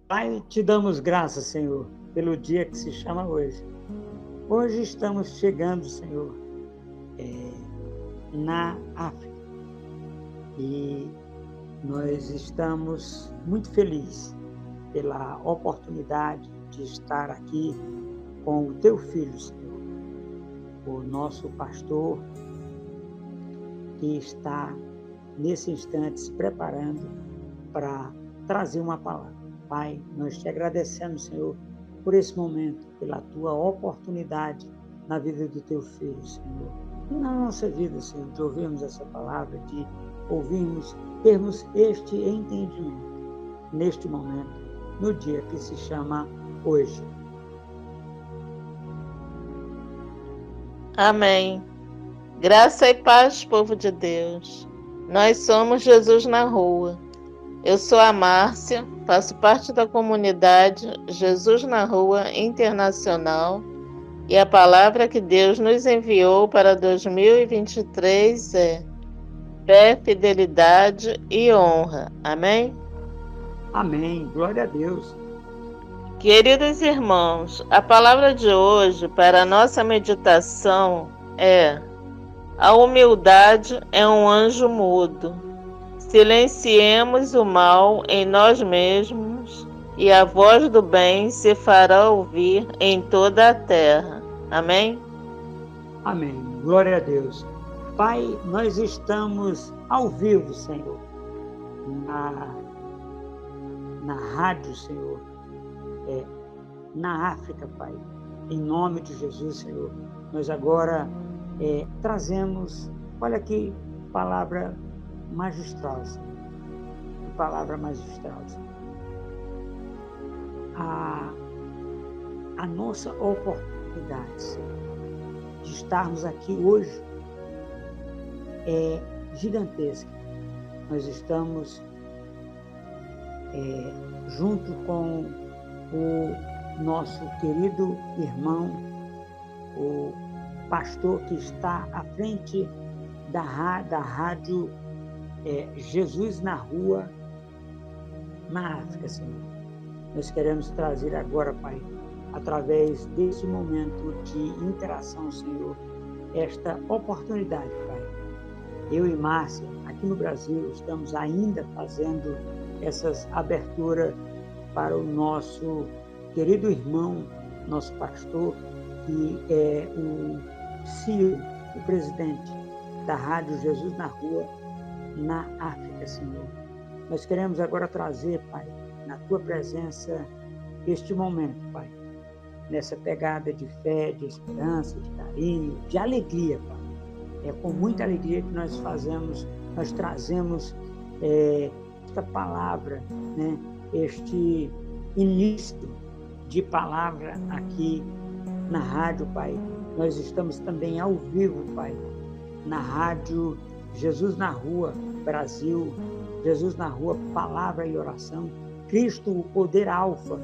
Pai, te damos graças, Senhor, pelo dia que se chama hoje. Hoje estamos chegando, Senhor, na África e nós estamos muito felizes pela oportunidade de estar aqui com o teu filho, Senhor, o nosso pastor que está nesse instante se preparando para trazer uma palavra. Pai, nós te agradecemos, Senhor, por esse momento, pela tua oportunidade na vida do teu filho, Senhor. E na nossa vida, Senhor, de ouvirmos essa palavra, de ouvirmos, termos este entendimento neste momento, no dia que se chama hoje. Amém. Graça e paz, povo de Deus. Nós somos Jesus na Rua. Eu sou a Márcia, faço parte da comunidade Jesus na Rua Internacional e a palavra que Deus nos enviou para 2023 é fé, fidelidade e honra. Amém? Amém. Glória a Deus. Queridos irmãos, a palavra de hoje para a nossa meditação é: a humildade é um anjo mudo. Silenciemos o mal em nós mesmos e a voz do bem se fará ouvir em toda a terra. Amém? Amém. Glória a Deus. Pai, nós estamos ao vivo, Senhor, na rádio, Senhor, na África, Pai. Em nome de Jesus, Senhor, nós agora trazemos, olha que palavra magistral, Senhor. Que palavra magistral, Senhor. A nossa oportunidade, Senhor, de estarmos aqui hoje é gigantesca. Nós estamos junto com o nosso querido irmão, o pastor que está à frente da rádio Jesus na Rua, na África, Senhor. Nós queremos trazer agora, Pai, através desse momento de interação, Senhor, esta oportunidade, Pai. Eu e Márcia, aqui no Brasil, estamos ainda fazendo essas aberturas para o nosso querido irmão, nosso pastor, que é o CEO, o presidente da Rádio Jesus na Rua, na África, Senhor. Nós queremos agora trazer, Pai, na Tua presença, este momento, Pai, nessa pegada de fé, de esperança, de carinho, de alegria, Pai. É com muita alegria que nós trazemos esta palavra, né? Este início de palavra aqui na rádio, Pai. Nós estamos também ao vivo, Pai, na rádio Jesus na Rua, Brasil, Jesus na Rua, Palavra e Oração, Cristo, o Poder Alfa.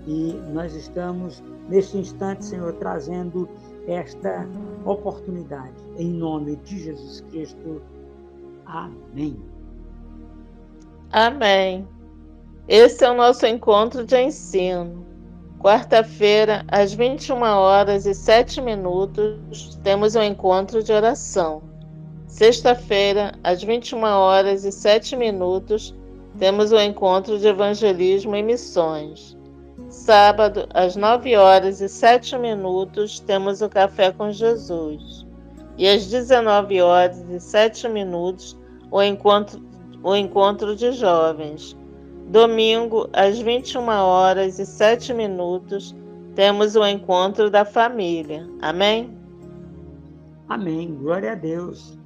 E nós estamos, neste instante, Senhor, trazendo esta oportunidade, em nome de Jesus Cristo. Amém. Amém. Esse é o nosso encontro de ensino. Quarta-feira, às 21h07, temos um encontro de oração. Sexta-feira, às 21h07, temos um encontro de evangelismo e missões. Sábado, às 9h07, temos o Café com Jesus. E às 19h07, o encontro de jovens. Domingo, às 21h07, temos o encontro da família. Amém? Amém. Glória a Deus.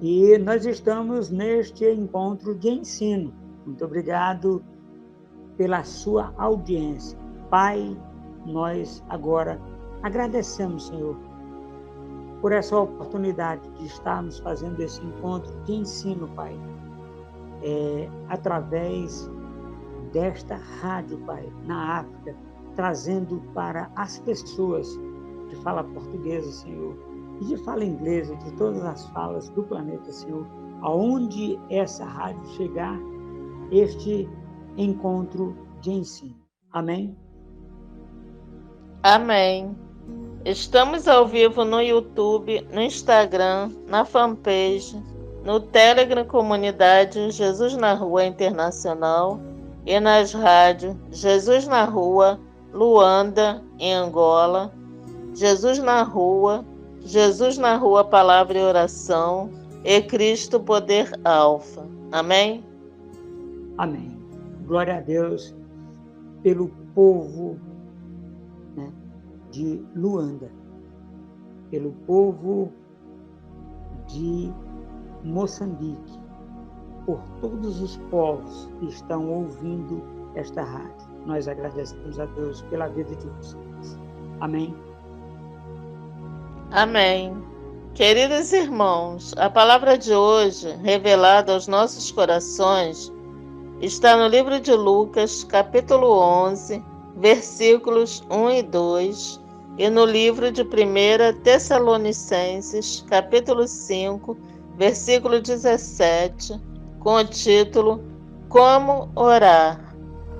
E nós estamos neste encontro de ensino. Muito obrigado pela sua audiência. Pai, nós agora agradecemos, Senhor, por essa oportunidade de estarmos fazendo esse encontro de ensino, Pai, através desta rádio, Pai, na África, trazendo para as pessoas de fala portuguesa, Senhor, e de fala inglesa, de todas as falas do planeta, Senhor, aonde essa rádio chegar, este encontro de ensino. Amém? Amém. Estamos ao vivo no YouTube, no Instagram, na fanpage, no Telegram Comunidade Jesus na Rua Internacional e nas rádios Jesus na Rua, Luanda, em Angola, Jesus na Rua Palavra e Oração e Cristo Poder Alfa. Amém? Amém. Glória a Deus pelo povo, né, de Luanda, pelo povo de Moçambique, por todos os povos que estão ouvindo esta rádio. Nós agradecemos a Deus pela vida de vocês. Amém? Amém. Queridos irmãos, a palavra de hoje, revelada aos nossos corações, está no livro de Lucas, capítulo 11, versículos 1 e 2, e no livro de 1 Tessalonicenses, capítulo 5, versículo 17, com o título Como Orar,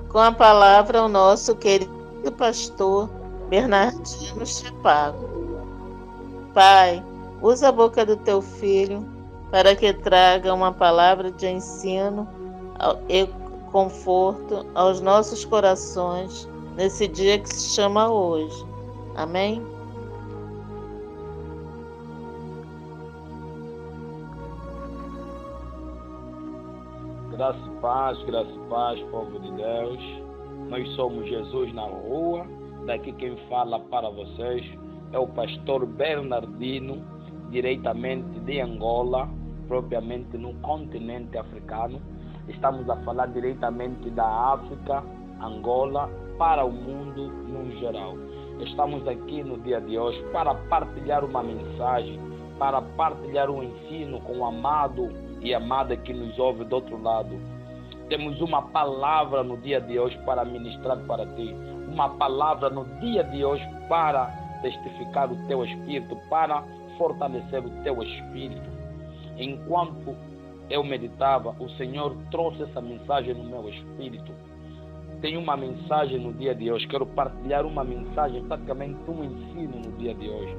com a palavra o nosso querido pastor Bernardino Chapago. Pai, usa a boca do teu filho para que traga uma palavra de ensino e conforto aos nossos corações nesse dia que se chama hoje. Amém? Graça e paz, povo de Deus. Nós somos Jesus na Rua. Daqui quem fala para vocês é o pastor Bernardino, diretamente de Angola, propriamente no continente africano. Estamos a falar diretamente da África, Angola, para o mundo no geral. Estamos aqui no dia de hoje para partilhar uma mensagem, para partilhar um ensino com o amado e amada que nos ouve do outro lado. Temos uma palavra no dia de hoje para ministrar para ti, uma palavra no dia de hoje para testificar o teu espírito, para fortalecer o teu espírito. Enquanto eu meditava, o Senhor trouxe essa mensagem no meu espírito. Tenho uma mensagem no dia de hoje, quero partilhar uma mensagem, praticamente um ensino no dia de hoje,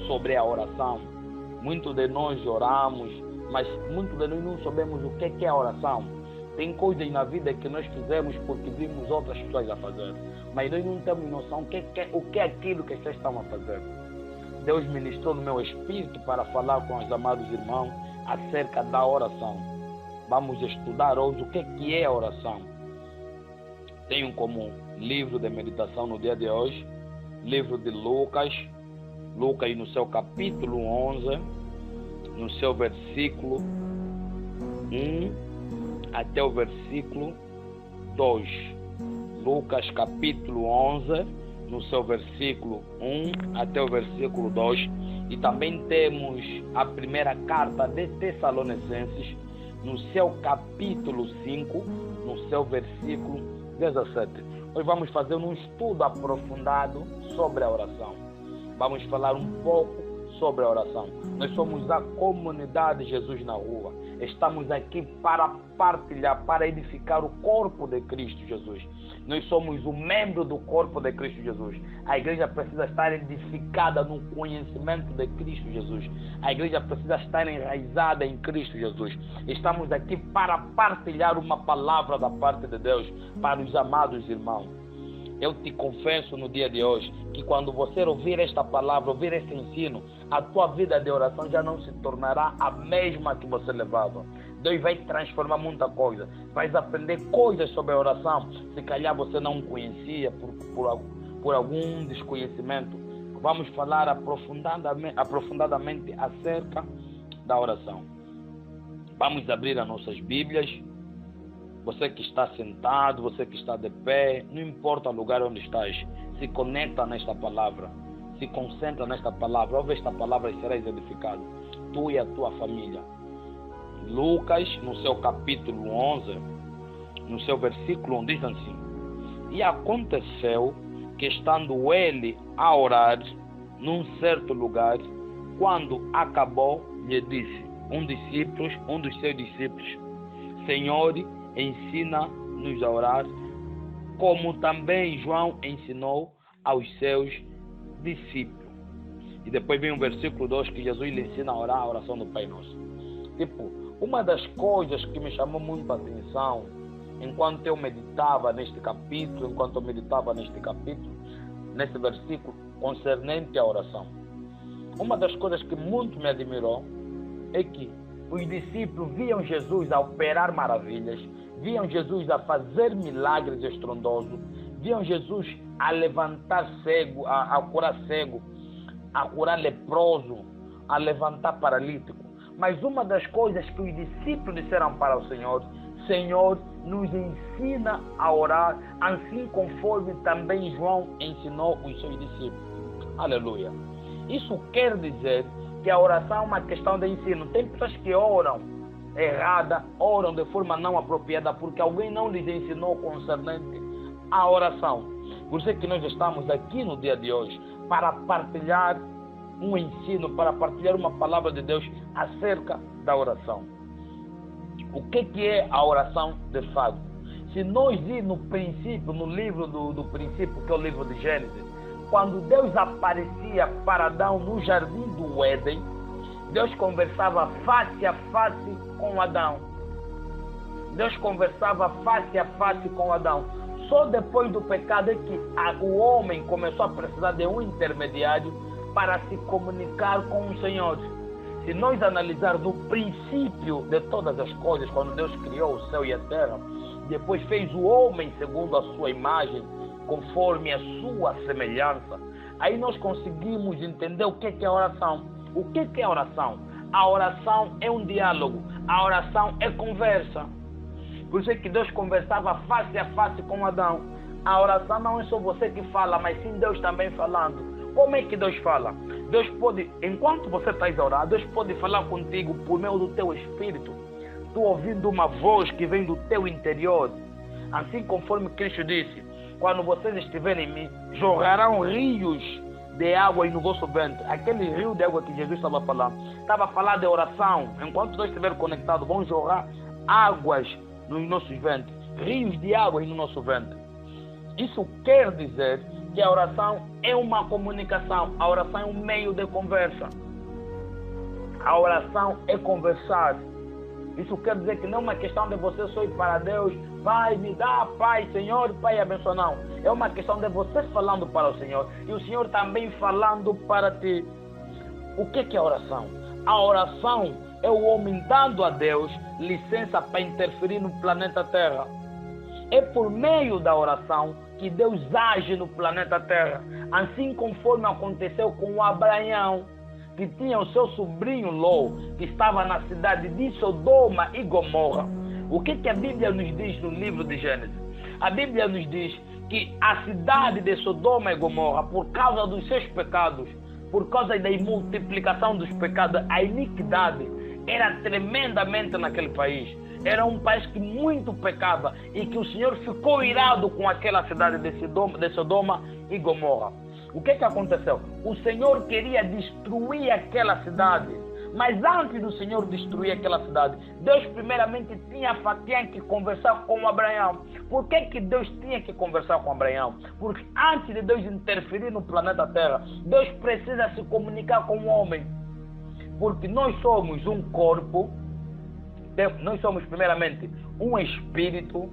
sobre a oração. Muitos de nós oramos, mas muitos de nós não sabemos o que é a oração. Tem coisas na vida que nós fizemos porque vimos outras pessoas a fazer, mas nós não temos noção o que é aquilo que vocês estão a fazer. Deus ministrou no meu espírito para falar com os amados irmãos acerca da oração. Vamos estudar hoje o que é a oração. Tenho como livro de meditação no dia de hoje, livro de Lucas no seu capítulo 11, no seu versículo 1 até o versículo 2. Lucas capítulo 11, no seu versículo 1 até o versículo 2. E também temos a primeira carta de Tessalonicenses, no seu capítulo 5, no seu versículo 17. Hoje vamos fazer um estudo aprofundado sobre a oração. Vamos falar um pouco sobre a oração. Nós somos a comunidade Jesus na Rua. Estamos aqui para partilhar, para edificar o corpo de Cristo Jesus. Nós somos o membro do corpo de Cristo Jesus. A igreja precisa estar edificada no conhecimento de Cristo Jesus. A igreja precisa estar enraizada em Cristo Jesus. Estamos aqui para partilhar uma palavra da parte de Deus para os amados irmãos. Eu te confesso no dia de hoje que quando você ouvir esta palavra, ouvir esse ensino, a tua vida de oração já não se tornará a mesma que você levava. Deus vai transformar muita coisa. Vais aprender coisas sobre a oração. Se calhar você não conhecia por algum desconhecimento. Vamos falar aprofundadamente acerca da oração. Vamos abrir as nossas Bíblias. Você que está sentado, você que está de pé, não importa o lugar onde estás, se conecta nesta palavra, se concentra nesta palavra, ouve esta palavra e serás edificado, tu e a tua família. Lucas, no seu capítulo 11, no seu versículo 1, diz assim: E aconteceu que, estando ele a orar num certo lugar, quando acabou, lhe disse um dos seus discípulos: Senhor, ensina-nos a orar, como também João ensinou aos seus discípulos. E depois vem o versículo 2 que Jesus lhe ensina a orar a oração do Pai Nosso. Uma das coisas que me chamou muito a atenção enquanto eu meditava neste capítulo, nesse versículo concernente à oração. Uma das coisas que muito me admirou é que os discípulos viam Jesus a operar maravilhas, viam Jesus a fazer milagres estrondosos, viam Jesus a levantar cego, a curar cego, a curar leproso, a levantar paralítico. Mas uma das coisas que os discípulos disseram para o Senhor: Senhor, nos ensina a orar, assim conforme também João ensinou os seus discípulos. Aleluia. Isso quer dizer que a oração é uma questão de ensino. Tem pessoas que oram errada, oram de forma não apropriada, porque alguém não lhes ensinou concernente à oração. Por isso é que nós estamos aqui no dia de hoje, para partilhar um ensino, para partilhar uma palavra de Deus acerca da oração. O que é a oração de fato? Se nós ir no princípio, no livro do princípio, que é o livro de Gênesis, quando Deus aparecia para Adão no jardim do Éden, Deus conversava face a face com Adão. Deus conversava face a face com Adão. Só depois do pecado é que o homem começou a precisar de um intermediário para se comunicar com o Senhor. Se nós analisarmos no princípio de todas as coisas, quando Deus criou o céu e a terra, depois fez o homem segundo a sua imagem, conforme a sua semelhança, aí nós conseguimos entender o que é oração. O que é oração? A oração é um diálogo, a oração é conversa. Por isso é que Deus conversava face a face com Adão. A oração não é só você que fala, mas sim Deus também falando. Como é que Deus fala? Deus pode, enquanto você está a orar, Deus pode falar contigo por meio do teu espírito. Tu ouvindo uma voz que vem do teu interior. Assim conforme Cristo disse: quando vocês estiverem em mim, jorrarão rios de água no vosso ventre. Aquele rio de água que Jesus estava a falar de oração. Enquanto nós estivermos conectados, vão jorrar águas nos nossos ventres, rios de água no nosso ventre. Isso quer dizer que a oração é uma comunicação, a oração é um meio de conversa. A oração é conversar. Isso quer dizer que não é uma questão de você só ir para Deus: Pai, me dá, Pai, Senhor, Pai, abençoa. Não. É uma questão de você falando para o Senhor e o Senhor também falando para ti. O que é a oração? A oração é o homem dando a Deus licença para interferir no planeta Terra. É por meio da oração que Deus age no planeta Terra, assim conforme aconteceu com o Abraão, que tinha o seu sobrinho Ló, que estava na cidade de Sodoma e Gomorra. O que a Bíblia nos diz no livro de Gênesis? A Bíblia nos diz que a cidade de Sodoma e Gomorra, por causa dos seus pecados, por causa da multiplicação dos pecados, a iniquidade era tremendamente naquele país. Era um país que muito pecava e que o Senhor ficou irado com aquela cidade de Sodoma e Gomorra. O que aconteceu? O Senhor queria destruir aquela cidade. Mas antes do Senhor destruir aquela cidade, Deus primeiramente tinha que conversar com Abraão. Por que Deus tinha que conversar com Abraão? Porque antes de Deus interferir no planeta Terra, Deus precisa se comunicar com o homem. Porque nós somos um corpo, nós somos primeiramente um espírito,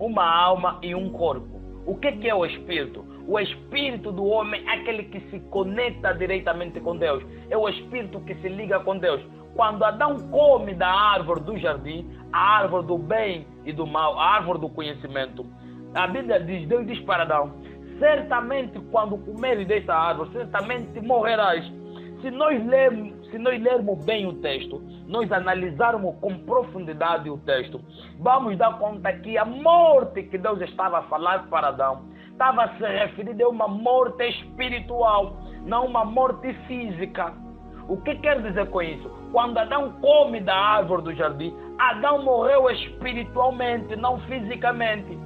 uma alma e um corpo. O que é o espírito? O espírito do homem é aquele que se conecta diretamente com Deus. É o espírito que se liga com Deus. Quando Adão come da árvore do jardim, a árvore do bem e do mal, a árvore do conhecimento, a Bíblia diz, Deus diz para Adão: certamente quando comeres dessa árvore, certamente morrerás. Se nós lermos bem o texto, nós analisarmos com profundidade o texto, vamos dar conta que a morte que Deus estava a falar para Adão estava a se referir a uma morte espiritual, não uma morte física. O que quer dizer com isso? Quando Adão come da árvore do jardim, Adão morreu espiritualmente, não fisicamente.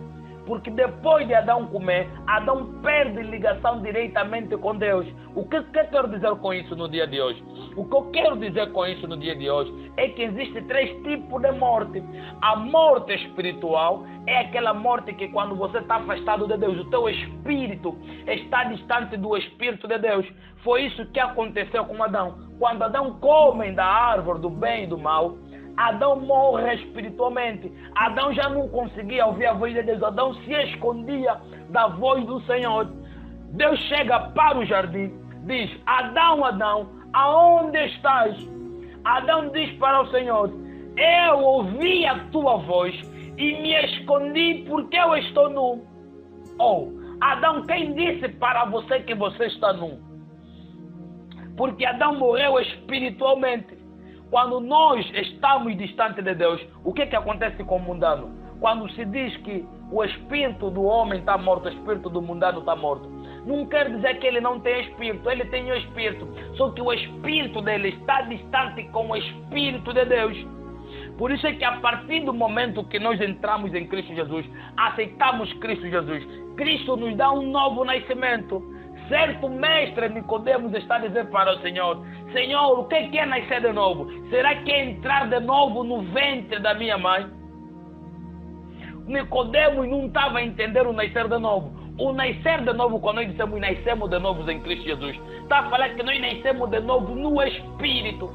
Porque depois de Adão comer, Adão perde ligação diretamente com Deus. O que eu quero dizer com isso no dia de hoje? O que eu quero dizer com isso no dia de hoje é que existem 3 tipos de morte. A morte espiritual é aquela morte que quando você está afastado de Deus, o teu espírito está distante do Espírito de Deus. Foi isso que aconteceu com Adão. Quando Adão come da árvore do bem e do mal, Adão morre espiritualmente. Adão já não conseguia ouvir a voz de Deus. Adão se escondia da voz do Senhor. Deus chega para o jardim, diz: Adão, Adão, aonde estás? Adão diz para o Senhor: eu ouvi a tua voz e me escondi porque eu estou nu. Adão, quem disse para você que você está nu? Porque Adão morreu espiritualmente. Quando nós estamos distantes de Deus, o que acontece com o mundano? Quando se diz que o espírito do homem está morto, o espírito do mundano está morto, não quer dizer que ele não tem espírito, ele tem o espírito, só que o espírito dele está distante com o espírito de Deus. Por isso é que a partir do momento que nós entramos em Cristo Jesus, aceitamos Cristo Jesus, Cristo nos dá um novo nascimento. Certo mestre Nicodemos está a dizer para o Senhor: Senhor, o que é nascer de novo? Será que é entrar de novo no ventre da minha mãe? Nicodemos não estava a entender o nascer de novo. O nascer de novo, quando nós dizemos nascemos de novo em Cristo Jesus, está a falar que nós nascemos de novo no Espírito.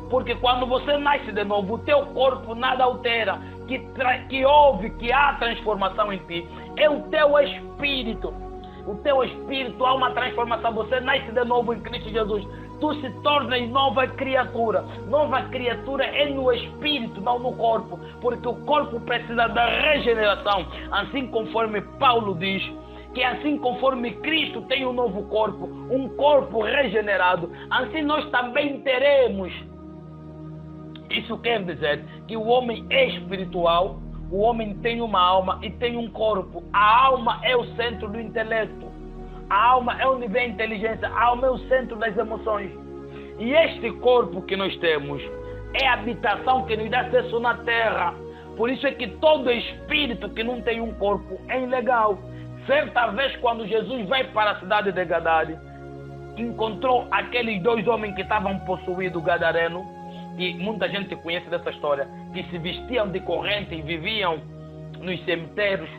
Porque quando você nasce de novo, o teu corpo nada altera. Que houve, que há transformação em ti, é o teu Espírito. O teu espírito, há uma transformação. Você nasce de novo em Cristo Jesus. Tu se tornas nova criatura. Nova criatura é no espírito, não no corpo. Porque o corpo precisa da regeneração. Assim conforme Paulo diz, que assim conforme Cristo tem um novo corpo, um corpo regenerado, assim nós também teremos. Isso quer dizer que o homem é espiritual. O homem tem uma alma e tem um corpo. A alma é o centro do intelecto. A alma é onde vem a inteligência. A alma é o centro das emoções. E este corpo que nós temos é a habitação que nos dá acesso na terra. Por isso é que todo espírito que não tem um corpo é ilegal. Certa vez, quando Jesus vai para a cidade de Gadara, encontrou aqueles 2 homens que estavam possuídos, gadareno, e muita gente conhece dessa história, que se vestiam de corrente e viviam nos cemitérios.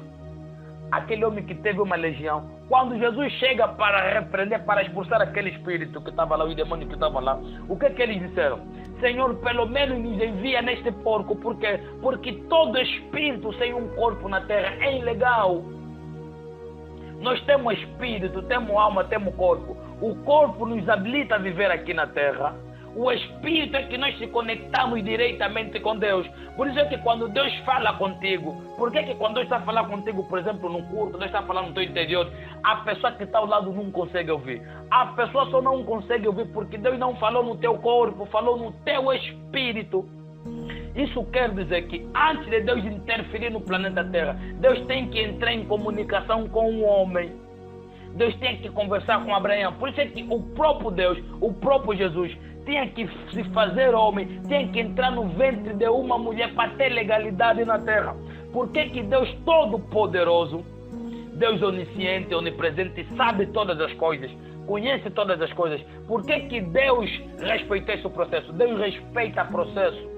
Aquele homem que teve uma legião. Quando Jesus chega para repreender, para expulsar aquele espírito que estava lá, o demônio que estava lá, o que eles disseram? Senhor, pelo menos nos envia neste porco. Por quê? Porque todo espírito sem um corpo na terra é ilegal. Nós temos espírito, temos alma, temos corpo. O corpo nos habilita a viver aqui na terra. O Espírito é que nós se conectamos diretamente com Deus. Por isso é que quando Deus fala contigo, por que quando Deus está a falar contigo, por exemplo, num culto, Deus está a falar no teu interior, a pessoa que está ao lado não consegue ouvir? A pessoa só não consegue ouvir porque Deus não falou no teu corpo, falou no teu espírito. Isso quer dizer que antes de Deus interferir no planeta Terra, Deus tem que entrar em comunicação com o homem. Deus tem que conversar com Abraão. Por isso é que o próprio Deus, o próprio Jesus, tinha que se fazer homem, tinha que entrar no ventre de uma mulher para ter legalidade na terra. Por que Deus Todo-Poderoso, Deus onisciente, onipresente, sabe todas as coisas, conhece todas as coisas, por que Deus respeita esse processo? Deus respeita o processo.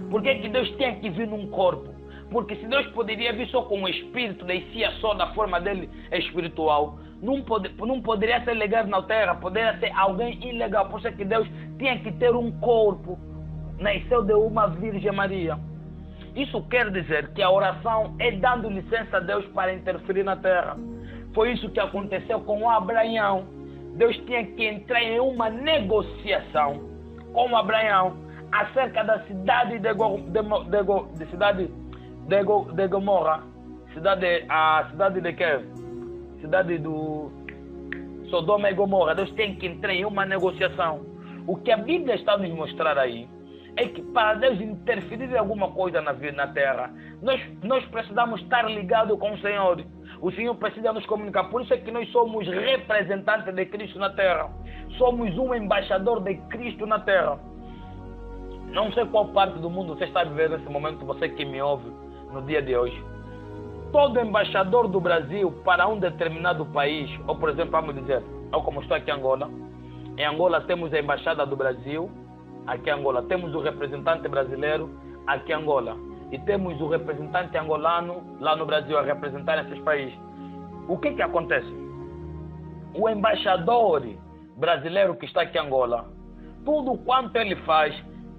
Por que Deus tinha que vir num corpo? Porque se Deus poderia vir só com o espírito, descia só da forma dele espiritual, não poderia ser legal na terra, poderia ser alguém ilegal. Por isso que Deus tinha que ter um corpo. Nasceu de uma Virgem Maria. Isso quer dizer que a oração é dando licença a Deus para interferir na terra. Foi isso que aconteceu com Abraão. Deus tinha que entrar em uma negociação com Abraão acerca da cidade de Gomorra, a cidade de quê? Cidade do Sodoma e Gomorra. Deus tem que entrar em uma negociação. O que a Bíblia está nos mostrar aí é que para Deus interferir em alguma coisa na terra, nós precisamos estar ligados com o Senhor. O Senhor precisa nos comunicar. Por isso é que nós somos representantes de Cristo na terra. Somos um embaixador de Cristo na terra. Não sei qual parte do mundo você está vivendo nesse momento, você que me ouve no dia de hoje. todo embaixador do Brasil para um determinado país, ou por exemplo, vamos dizer, ou como estou aqui em Angola, temos a embaixada do Brasil, aqui em Angola temos o representante brasileiro, aqui em Angola, e temos o representante angolano lá no Brasil a representar esses países. O que acontece? O embaixador brasileiro que está aqui em Angola, tudo quanto ele faz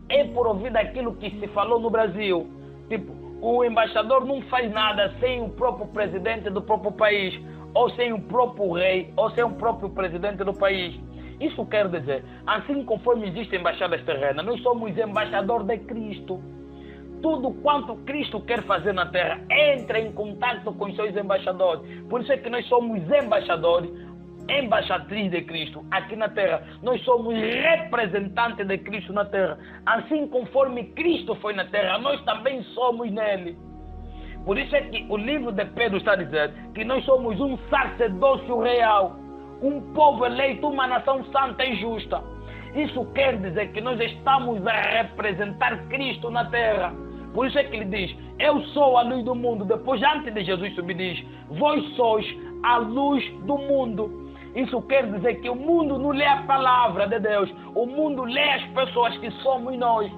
é por ouvir daquilo que se falou no Brasil. Tipo, o embaixador não faz nada sem o próprio presidente do próprio país, ou sem o próprio rei, ou sem o próprio presidente do país. Isso quer dizer, assim conforme existem embaixadas terrenas, nós somos embaixadores de Cristo. Tudo quanto Cristo quer fazer na terra entra em contato com os seus embaixadores. Por isso é que nós somos embaixadores, embaixatriz de Cristo aqui na terra. Nós somos representantes de Cristo na terra. Assim conforme Cristo foi na terra, nós também somos nele. Por isso é que o livro de Pedro está a dizer que nós somos um sacerdócio real, um povo eleito, uma nação santa e justa. Isso quer dizer que nós estamos a representar Cristo na terra. Por isso é que ele diz, eu sou a luz do mundo. Depois, antes de Jesus subir, diz, vós sois a luz do mundo. Isso quer dizer que o mundo não lê a palavra de Deus. O mundo lê as pessoas que somos nós.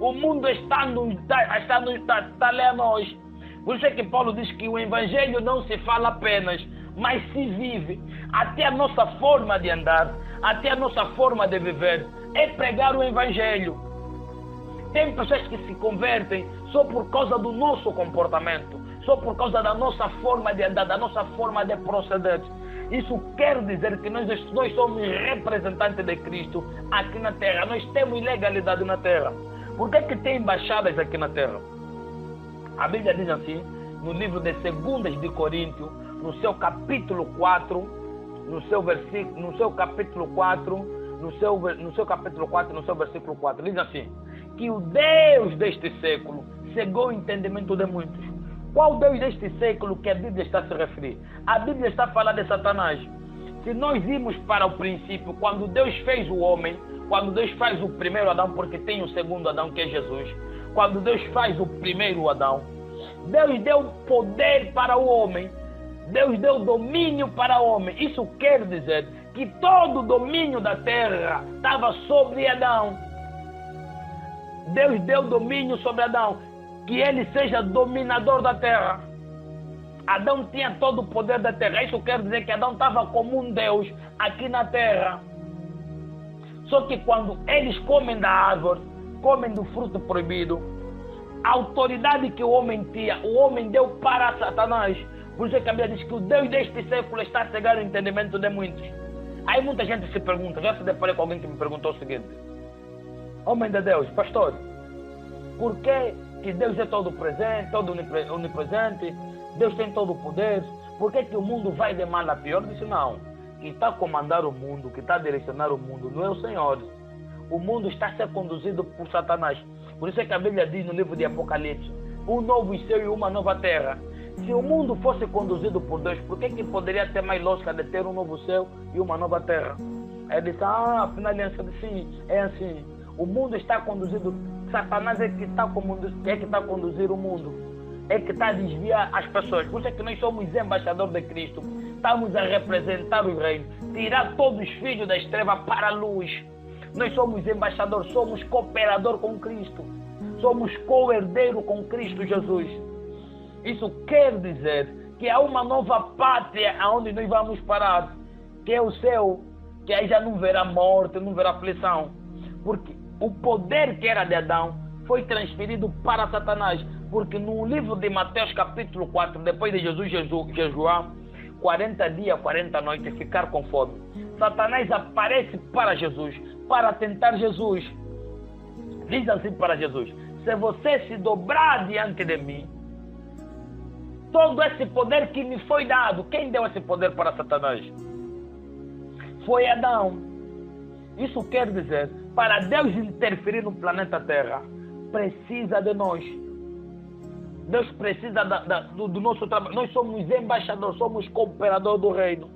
O mundo está a ler a nós. Por isso é que Paulo diz que o evangelho não se fala apenas, mas se vive. Até a nossa forma de andar, até a nossa forma de viver é pregar o evangelho. Tem pessoas que se convertem só por causa do nosso comportamento, só por causa da nossa forma de andar, da nossa forma de proceder. Isso quer dizer que nós somos representantes de Cristo aqui na terra. Nós temos legalidade na terra. Por que tem embaixadas aqui na terra? A Bíblia diz assim, no livro de 2 de Coríntios, no seu capítulo 4, no seu capítulo 4, no seu versículo 4, diz assim, que o Deus deste século cegou o entendimento de muitos. Qual Deus deste século que a Bíblia está a se referir? A Bíblia está a falar de Satanás. Se nós irmos para o princípio, quando Deus fez o homem, quando Deus faz o primeiro Adão, porque tem o segundo Adão que é Jesus, quando Deus faz o primeiro Adão, Deus deu poder para o homem, Deus deu domínio para o homem. Isso quer dizer que todo o domínio da terra estava sobre Adão. Deus deu domínio sobre Adão, que ele seja dominador da terra. Adão tinha todo o poder da terra. Isso quer dizer que Adão estava como um Deus aqui na terra. Só que quando eles comem da árvore, comem do fruto proibido, a autoridade que o homem tinha, o homem deu para Satanás. Por isso é que a Bíblia diz que o Deus deste século está a cegar o entendimento de muitos. Aí muita gente se pergunta, já se deparei com alguém que me perguntou o seguinte, homem de Deus, pastor, por que Deus é todo presente, todo onipresente, Deus tem todo o poder, por que o mundo vai de mal a pior? Eu disse, não, quem está a comandar o mundo, quem está a direcionar o mundo não é o Senhor. O mundo está a ser conduzido por Satanás. Por isso é que a Bíblia diz no livro de Apocalipse, um novo céu e uma nova terra. Se o mundo fosse conduzido por Deus, por que poderia ter mais lógica de ter um novo céu e uma nova terra? Aí ele disse, afinal sim, é assim. O mundo está conduzido, Satanás é que está a conduzir o mundo, é que está a desviar as pessoas. Por isso é que nós somos embaixadores de Cristo, estamos a representar o reino, tirar todos os filhos das trevas para a luz. Nós somos embaixadores, somos cooperador com Cristo, somos co-herdeiro com Cristo Jesus. Isso quer dizer que há uma nova pátria aonde nós vamos parar, que é o céu, que aí já não verá morte, não verá aflição, porque o poder que era de Adão foi transferido para Satanás, porque no livro de Mateus capítulo 4, depois de Jesus jejuar 40 dias, 40 noites, ficar com fome, Satanás aparece para Jesus, para tentar Jesus. Diz assim para Jesus, se você se dobrar diante de mim, todo esse poder que me foi dado, quem deu esse poder para Satanás? Foi Adão. Isso quer dizer, para Deus interferir no planeta Terra, precisa de nós. Deus precisa do nosso trabalho. Nós somos embaixadores, somos cooperadores do reino.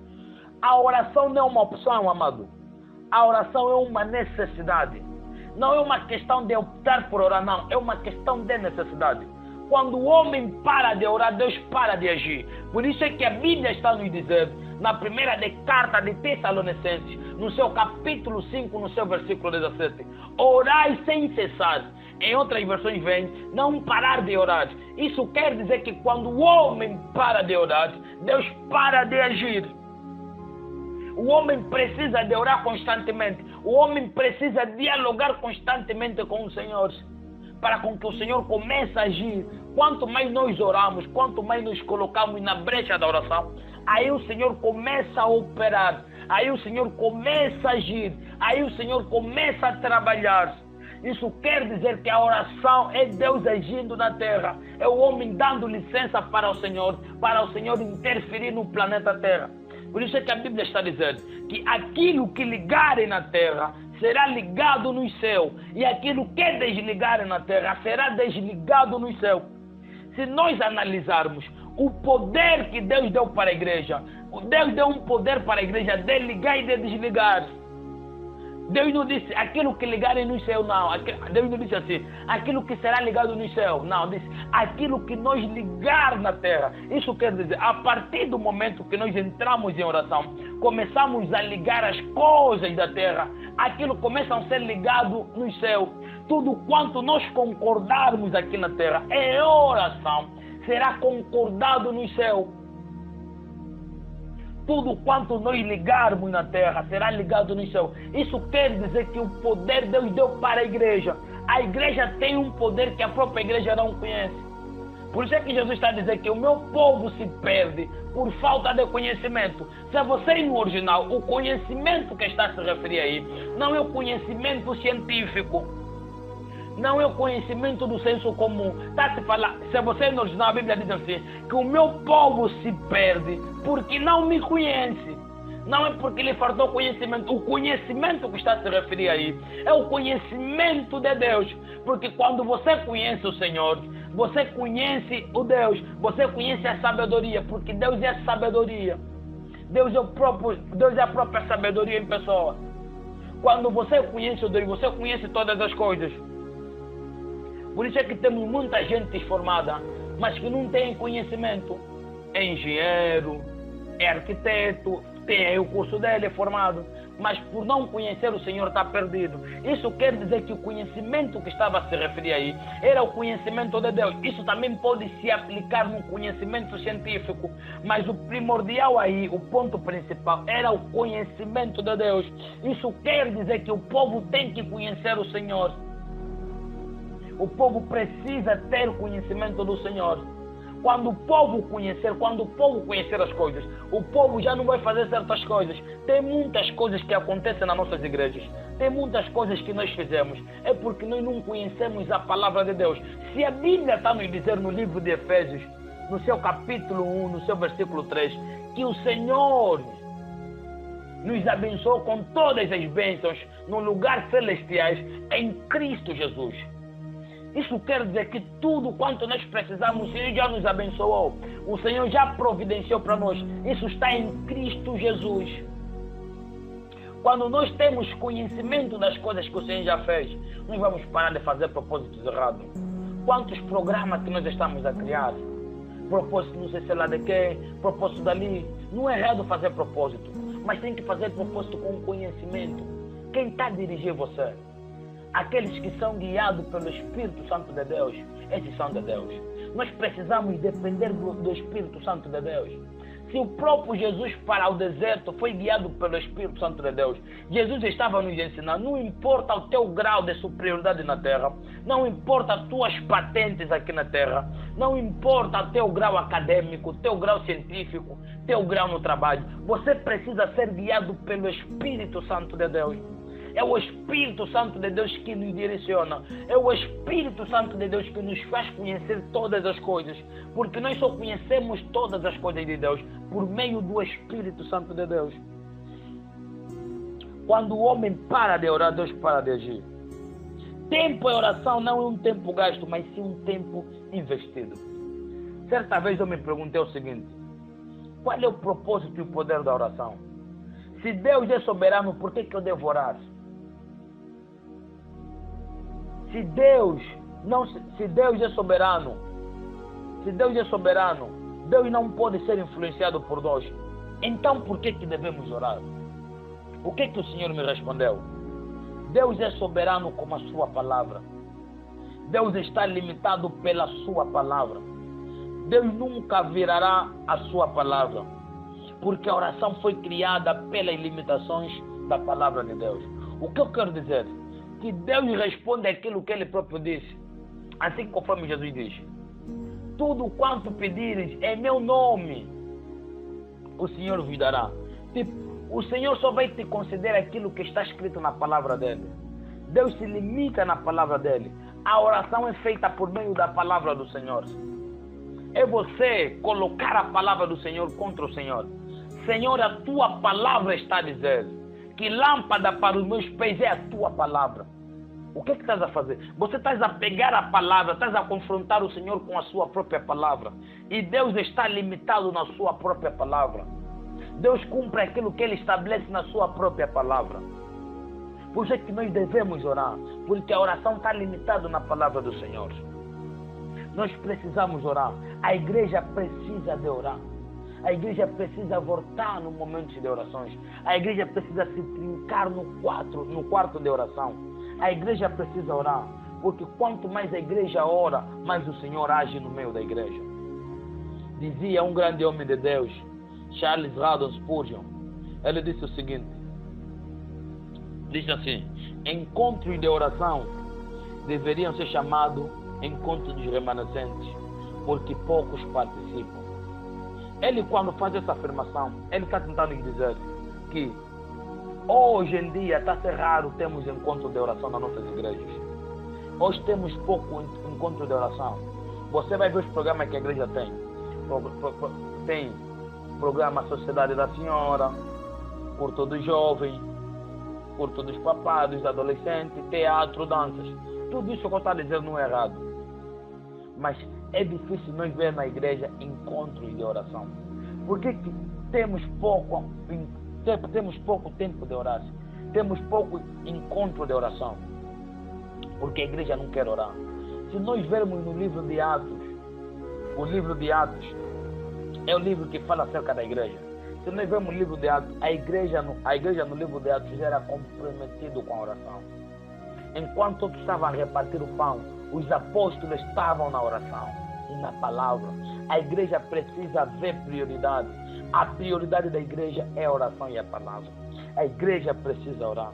A oração não é uma opção, amado. A oração é uma necessidade. Não é uma questão de optar por orar, não. É uma questão de necessidade. quando o homem para de orar, Deus para de agir. Por isso é que a Bíblia está nos dizendo, na primeira carta de Tessalonicenses, no seu capítulo 5, no seu versículo 17, orai sem cessar. Em outras versões vem, não parar de orar. Isso quer dizer que quando o homem para de orar, Deus para de agir. O homem precisa de orar constantemente. O homem precisa dialogar constantemente com o Senhor, para com que o Senhor comece a agir. Quanto mais nós oramos, quanto mais nos colocamos na brecha da oração, aí o Senhor começa a operar, aí o Senhor começa a agir, aí o Senhor começa a trabalhar. Isso quer dizer que a oração é Deus agindo na terra, é o homem dando licença para o Senhor interferir no planeta Terra. Por isso é que a Bíblia está dizendo que aquilo que ligarem na terra será ligado no céu, e aquilo que desligarem na terra será desligado no céu. Se nós analisarmos o poder que Deus deu para a igreja, Deus deu um poder para a igreja de ligar e de desligar. Deus não disse aquilo que ligarem no céu, não. Deus não disse assim, aquilo que será ligado no céu. Não, disse aquilo que nós ligar na terra. Isso quer dizer, a partir do momento que nós entramos em oração, começamos a ligar as coisas da terra, aquilo começa a ser ligado no céu. Tudo quanto nós concordarmos aqui na terra em oração, será concordado no céu. Tudo quanto nós ligarmos na terra será ligado no céu. Isso quer dizer que o poder Deus deu para a igreja. A igreja tem um poder que a própria igreja não conhece. Por isso é que Jesus está a dizer que o meu povo se perde por falta de conhecimento. Se você ir no original, o conhecimento que está a se referir aí não é o conhecimento científico, não é o conhecimento do senso comum. Está a se falar, se você no original, a Bíblia diz assim, que o meu povo se perde porque não me conhece. Não é porque lhe faltou conhecimento. O conhecimento que está a se referir aí é o conhecimento de Deus. Porque quando você conhece o Senhor, você conhece o Deus, você conhece a sabedoria, porque Deus é a sabedoria. Deus é a própria sabedoria em pessoa. Quando você conhece o Deus, você conhece todas as coisas. Por isso é que temos muita gente formada, mas que não tem conhecimento. É engenheiro, é arquiteto, tem aí o curso dele, é formado, mas por não conhecer o Senhor está perdido. Isso quer dizer que o conhecimento que estava a se referir aí era o conhecimento de Deus. Isso também pode se aplicar no conhecimento científico, mas o primordial aí, o ponto principal, era o conhecimento de Deus. Isso quer dizer que o povo tem que conhecer o Senhor. O povo precisa ter conhecimento do Senhor. Quando o povo conhecer as coisas, o povo já não vai fazer certas coisas. Tem muitas coisas que acontecem nas nossas igrejas. Tem muitas coisas que nós fizemos. É porque nós não conhecemos a palavra de Deus. Se a Bíblia está nos dizer no livro de Efésios, no seu capítulo 1, no seu versículo 3, que o Senhor nos abençoou com todas as bênçãos no lugar celestiais em Cristo Jesus. Isso quer dizer que tudo quanto nós precisamos, o Senhor já nos abençoou. O Senhor já providenciou para nós. Isso está em Cristo Jesus. Quando nós temos conhecimento das coisas que o Senhor já fez, nós vamos parar de fazer propósitos errados. Quantos programas que nós estamos a criar? Propósito não sei se lá de quem, propósito dali. Não é errado fazer propósito, mas tem que fazer propósito com conhecimento. Quem está a dirigir você? Aqueles que são guiados pelo Espírito Santo de Deus, esses são de Deus. Nós precisamos depender do Espírito Santo de Deus. Se o próprio Jesus para o deserto foi guiado pelo Espírito Santo de Deus, Jesus estava nos ensinando, não importa o teu grau de superioridade na terra, não importa as tuas patentes aqui na terra, não importa o teu grau acadêmico, teu grau científico, teu grau no trabalho, você precisa ser guiado pelo Espírito Santo de Deus. É o Espírito Santo de Deus que nos direciona. É o Espírito Santo de Deus que nos faz conhecer todas as coisas. Porque nós só conhecemos todas as coisas de Deus por meio do Espírito Santo de Deus. Quando o homem para de orar, Deus para de agir. Tempo em oração não é um tempo gasto, mas sim um tempo investido. Certa vez eu me perguntei o seguinte: qual é o propósito e o poder da oração? Se Deus é soberano, por que eu devo orar? Se Deus é soberano, Se Deus é soberano, Deus não pode ser influenciado por nós. Então por que devemos orar? O que o Senhor me respondeu? Deus é soberano como a sua palavra. Deus está limitado pela sua palavra. Deus nunca virará a sua palavra, porque a oração foi criada pelas limitações da palavra de Deus. O que eu quero dizer? Que Deus responde aquilo que Ele próprio disse. Assim conforme Jesus diz: tudo quanto pedires em meu nome, o Senhor vos dará. O Senhor só vai te conceder aquilo que está escrito na palavra dele. Deus se limita na palavra dele. A oração é feita por meio da palavra do Senhor. É você colocar a palavra do Senhor contra o Senhor. Senhor, a tua palavra está a dizer que lâmpada para os meus pés é a tua palavra. O que estás a fazer? Você estás a pegar a palavra, estás a confrontar o Senhor com a sua própria palavra. E Deus está limitado na sua própria palavra. Deus cumpre aquilo que Ele estabelece na sua própria palavra. Por isso é que nós devemos orar, porque a oração está limitada na palavra do Senhor. Nós precisamos orar. A igreja precisa de orar. A igreja precisa voltar no momento de orações. A igreja precisa se trincar no quarto de oração. A igreja precisa orar, porque quanto mais a igreja ora, mais o Senhor age no meio da igreja. Dizia um grande homem de Deus, Charles Haddon Spurgeon. Ele disse o seguinte: diz assim: encontros de oração deveriam ser chamados encontros dos remanescentes, porque poucos participam. Ele, quando faz essa afirmação, ele está tentando dizer que hoje em dia está a ser raro termos encontro de oração nas nossas igrejas. Hoje temos pouco encontro de oração. Você vai ver os programas que a igreja tem. Tem programa Sociedade da Senhora, culto dos jovens, culto dos papás, dos adolescentes, teatro, danças. Tudo isso que eu estou a dizer não é errado. Mas é difícil nós ver na igreja encontros de oração. Por que temos pouco tempo de orar? Temos pouco encontro de oração. Porque a igreja não quer orar. Se nós vermos no livro de Atos, o livro de Atos é o livro que fala acerca da igreja. Se nós vemos o livro de Atos, a igreja no livro de Atos era comprometida com a oração. Enquanto todos estavam a repartir o pão, os apóstolos estavam na oração e na palavra. A igreja precisa ver prioridade. A prioridade da igreja é a oração e a palavra. A igreja precisa orar.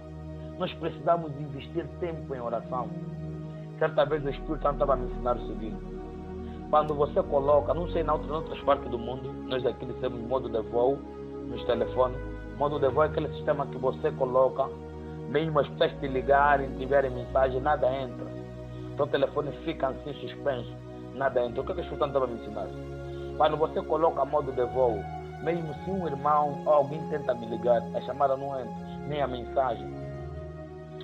Nós precisamos investir tempo em oração. Certa vez o Espírito Santo estava a me ensinar o seguinte: quando você coloca, não sei, em outras partes do mundo, nós aqui temos modo de voo nos telefones. Modo de voo é aquele sistema que você coloca, mesmo as pessoas te ligarem, tiverem mensagem, nada entra. Então o telefone fica assim suspenso, nada entra. O que o Espírito Santo estava a me ensinar? Quando você coloca modo de voo, mesmo se um irmão ou alguém tenta me ligar, a chamada não entra, nem a mensagem.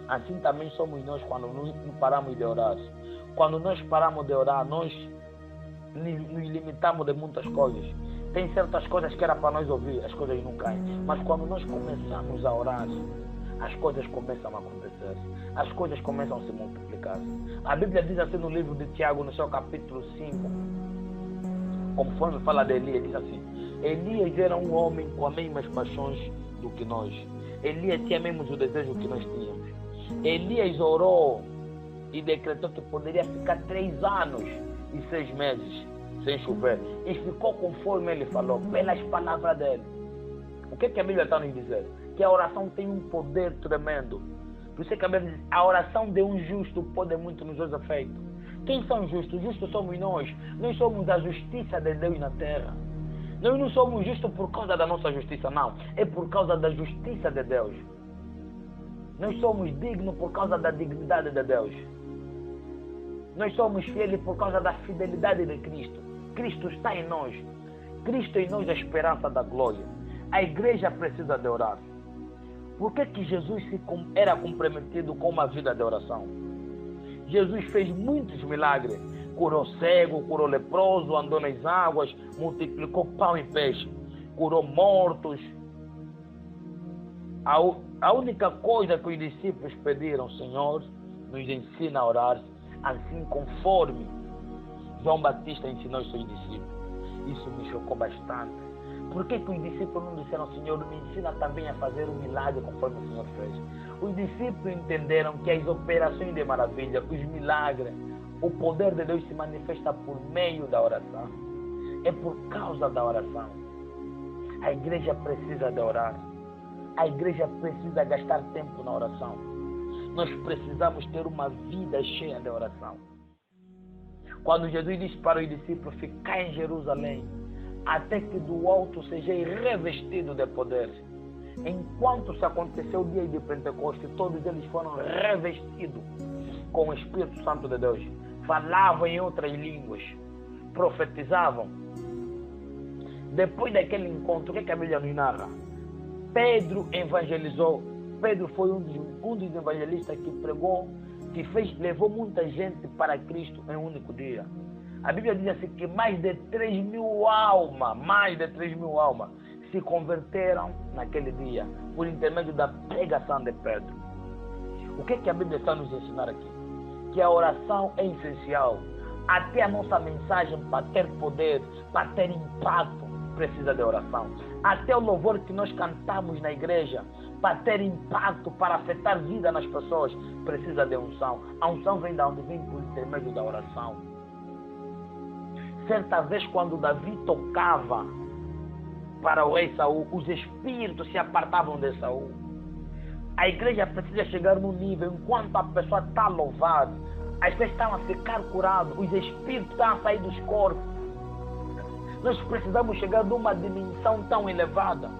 Assim também somos nós quando não paramos de orar. Quando nós paramos de orar, nós nos limitamos de muitas coisas. Tem certas coisas que era para nós ouvir, as coisas não caem. Mas quando nós começamos a orar, as coisas começam a acontecer. As coisas começam a se multiplicar. A Bíblia diz assim no livro de Tiago, no seu capítulo 5, conforme fala de Elias, diz assim: Elias era um homem com as mesmas paixões do que nós. Elias tinha mesmo o desejo que nós tínhamos. Elias orou e decretou que poderia ficar 3 anos e 6 meses sem chover. E ficou conforme ele falou, pelas palavras dele. O que a Bíblia está nos dizendo? Que a oração tem um poder tremendo. Por isso que a Bíblia diz: a oração de um justo pode muito nos seus efeitos. Quem são justos? Justos somos nós. Nós somos a justiça de Deus na terra. Nós não somos justos por causa da nossa justiça, não. É por causa da justiça de Deus. Nós somos dignos por causa da dignidade de Deus. Nós somos fiéis por causa da fidelidade de Cristo. Cristo está em nós. Cristo em nós é a esperança da glória. A igreja precisa de orar. Por que Jesus era comprometido com uma vida de oração? Jesus fez muitos milagres. Curou cego, curou leproso, andou nas águas, multiplicou pão e peixe, curou mortos. A única coisa que os discípulos pediram: Senhor, nos ensina a orar, assim conforme João Batista ensinou os seus discípulos. Isso me chocou bastante. Por que os discípulos não disseram, Senhor, me ensina também a fazer um milagre conforme o Senhor fez? Os discípulos entenderam que as operações de maravilha, os milagres, o poder de Deus se manifesta por meio da oração. É por causa da oração. A igreja precisa de orar. A igreja precisa gastar tempo na oração. Nós precisamos ter uma vida cheia de oração. Quando Jesus disse para os discípulos, ficai em Jerusalém, até que do alto sejais revestido de poder. Enquanto se aconteceu o dia de Pentecostes, todos eles foram revestidos com o Espírito Santo de Deus. Falavam em outras línguas, profetizavam. Depois daquele encontro, o que a Bíblia nos narra? Pedro evangelizou. Pedro foi um dos evangelistas que pregou, que levou muita gente para Cristo em um único dia. A Bíblia diz assim que mais de 3.000 almas se converteram naquele dia, por intermédio da pregação de Pedro. O que a Bíblia está nos ensinando aqui? Que a oração é essencial. Até a nossa mensagem, para ter poder, para ter impacto, precisa de oração. Até o louvor que nós cantamos na igreja, para ter impacto, para afetar vida nas pessoas, precisa de unção. A unção vem de onde? Vem por intermédio da oração. Certa vez, quando Davi tocava para o rei Saul, os espíritos se apartavam de Saul. A igreja precisa chegar num nível, enquanto a pessoa está louvada, as pessoas estão a ficar curadas, os espíritos estão a sair dos corpos. Nós precisamos chegar numa dimensão tão elevada.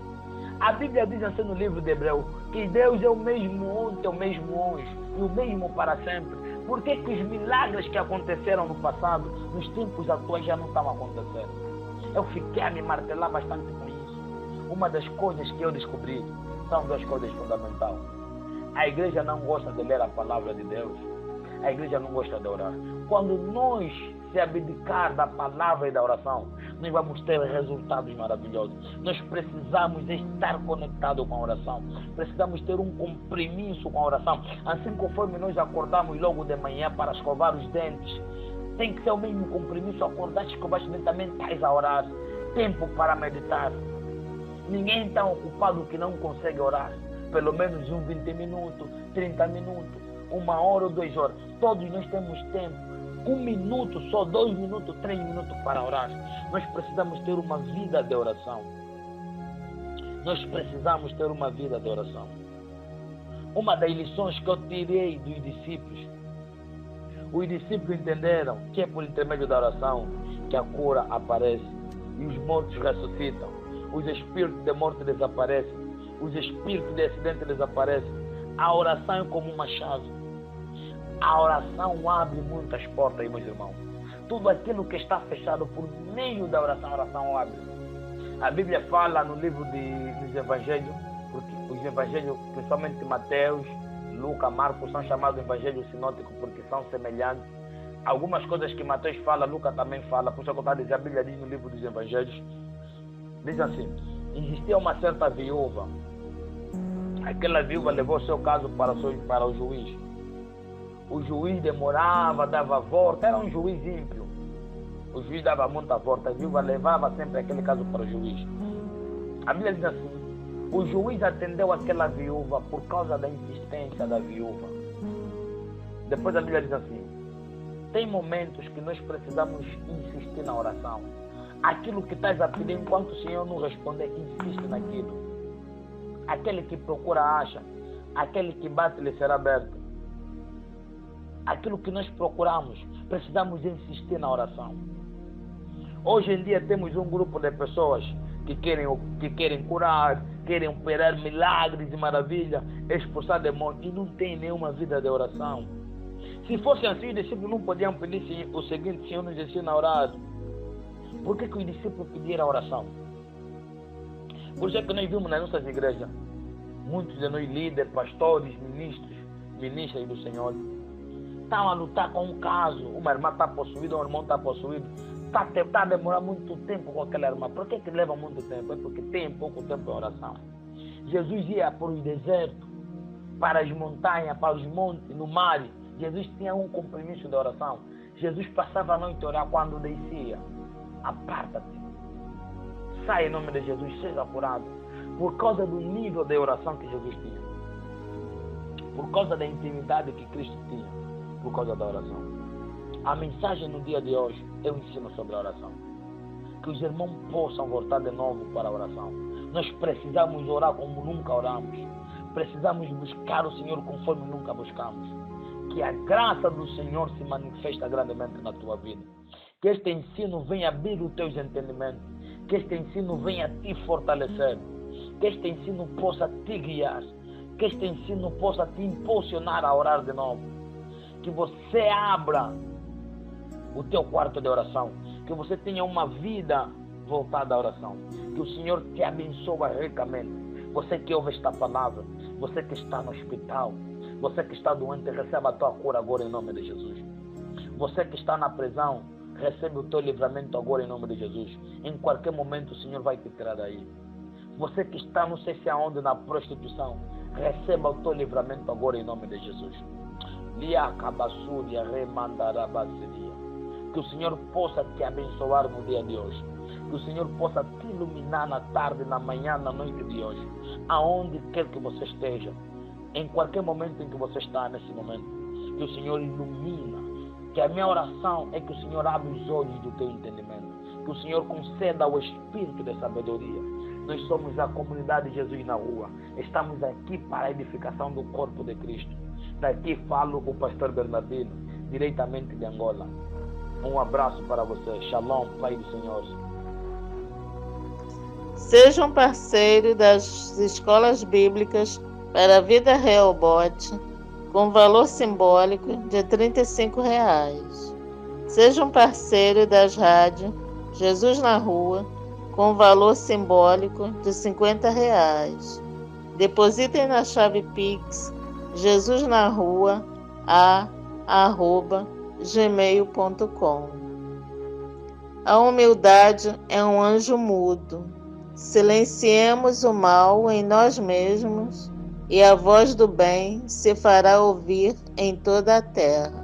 A Bíblia diz assim no livro de Hebreus, que Deus é o mesmo ontem, é o mesmo hoje, e o mesmo para sempre. Por que os milagres que aconteceram no passado, nos tempos atuais, já não estão acontecendo? Eu fiquei a me martelar bastante com isso. Uma das coisas que eu descobri são duas coisas fundamentais. A igreja não gosta de ler a palavra de Deus. A igreja não gosta de orar. Quando nós se abdicar da palavra e da oração, nós vamos ter resultados maravilhosos. Nós precisamos estar conectados com a oração. Precisamos ter um compromisso com a oração. Assim conforme nós acordamos logo de manhã para escovar os dentes, tem que ser o mesmo compromisso. Acordar, escovar os dentes, também estás a orar. Tempo para meditar. Ninguém está ocupado que não consegue orar. Pelo menos 20 minutos, 30 minutos, 1 hora ou 2 horas. Todos nós temos tempo. 1 minuto, só 2 minutos, 3 minutos para orar. Nós precisamos ter uma vida de oração. Nós precisamos ter uma vida de oração. Uma das lições que eu tirei dos discípulos, os discípulos entenderam que é por intermédio da oração que a cura aparece e os mortos ressuscitam, os espíritos de morte desaparecem, os espíritos de acidente desaparecem. A oração é como uma chave. A oração abre muitas portas, meus irmãos. Tudo aquilo que está fechado por meio da oração, a oração abre. A Bíblia fala no livro dos Evangelhos, porque os Evangelhos, principalmente Mateus, Lucas, Marcos, são chamados Evangelhos sinóticos porque são semelhantes. Algumas coisas que Mateus fala, Lucas também fala. Por isso que eu estou dizendo, a Bíblia diz no livro dos Evangelhos, diz assim: existia uma certa viúva. Aquela viúva levou seu caso para o juiz. O juiz demorava, dava volta, era um juiz ímpio. O juiz dava muita volta, a viúva levava sempre aquele caso para o juiz. A Bíblia diz assim: o juiz atendeu aquela viúva por causa da insistência da viúva. Depois a Bíblia diz assim: tem momentos que nós precisamos insistir na oração. Aquilo que estás a pedir, enquanto o Senhor não responder, insiste naquilo. Aquele que procura acha, aquele que bate lhe será aberto. Aquilo que nós procuramos, precisamos insistir na oração. Hoje em dia temos um grupo de pessoas que querem curar, querem operar milagres e maravilhas, expulsar demônios, e não tem nenhuma vida de oração. Se fosse assim, os discípulos não podiam pedir o seguinte: Senhor, nos ensina a orar. Por que os discípulos pediram a oração? Por isso é que nós vimos nas nossas igrejas, muitos de nós líderes, pastores, ministras do Senhor, estão a lutar com um caso. Uma irmã está possuída, um irmão está possuído. Está a demorar muito tempo com aquela irmã. Por que leva muito tempo? É porque tem pouco tempo em oração. Jesus ia para os desertos, para as montanhas, para os montes, no mar. Jesus tinha um compromisso de oração. Jesus passava a noite a orar quando descia. Aparta-te. Sai em nome de Jesus, seja curado. Por causa do nível de oração que Jesus tinha. Por causa da intimidade que Cristo tinha. Por causa da oração. A mensagem no dia de hoje, eu ensino sobre a oração. Que os irmãos possam voltar de novo para a oração. Nós precisamos orar como nunca oramos. Precisamos buscar o Senhor conforme nunca buscamos. Que a graça do Senhor se manifesta grandemente na tua vida. Que este ensino venha abrir os teus entendimentos. Que este ensino venha te fortalecer. Que este ensino possa te guiar. Que este ensino possa te impulsionar a orar de novo. Que você abra o teu quarto de oração. Que você tenha uma vida voltada à oração. Que o Senhor te abençoe ricamente. Você que ouve esta palavra. Você que está no hospital. Você que está doente, receba a tua cura agora em nome de Jesus. Você que está na prisão, recebe o teu livramento agora em nome de Jesus. Em qualquer momento o Senhor vai te tirar daí. Você que está não sei se aonde na prostituição, receba o teu livramento agora em nome de Jesus. Que o Senhor possa te abençoar no dia de hoje. Que o Senhor possa te iluminar na tarde, na manhã, na noite de hoje. Aonde quer que você esteja. Em qualquer momento em que você está nesse momento. Que o Senhor ilumina. Que a minha oração é que o Senhor abra os olhos do teu entendimento. Que o Senhor conceda o espírito de sabedoria. Nós somos a comunidade de Jesus na rua. Estamos aqui para a edificação do corpo de Cristo. Daqui falo o pastor Bernardino, diretamente de Angola. Um abraço para você. Shalom, Pai do Senhor. Seja um parceiro das escolas bíblicas para a Vida Rehoboth, com valor simbólico de R$ 35. Seja um parceiro das rádios Jesus na Rua, com valor simbólico de R$ 50. Depositem na chave Pix jesusnarrua@gmail.com. A humildade é um anjo mudo. Silenciemos o mal em nós mesmos e a voz do bem se fará ouvir em toda a terra.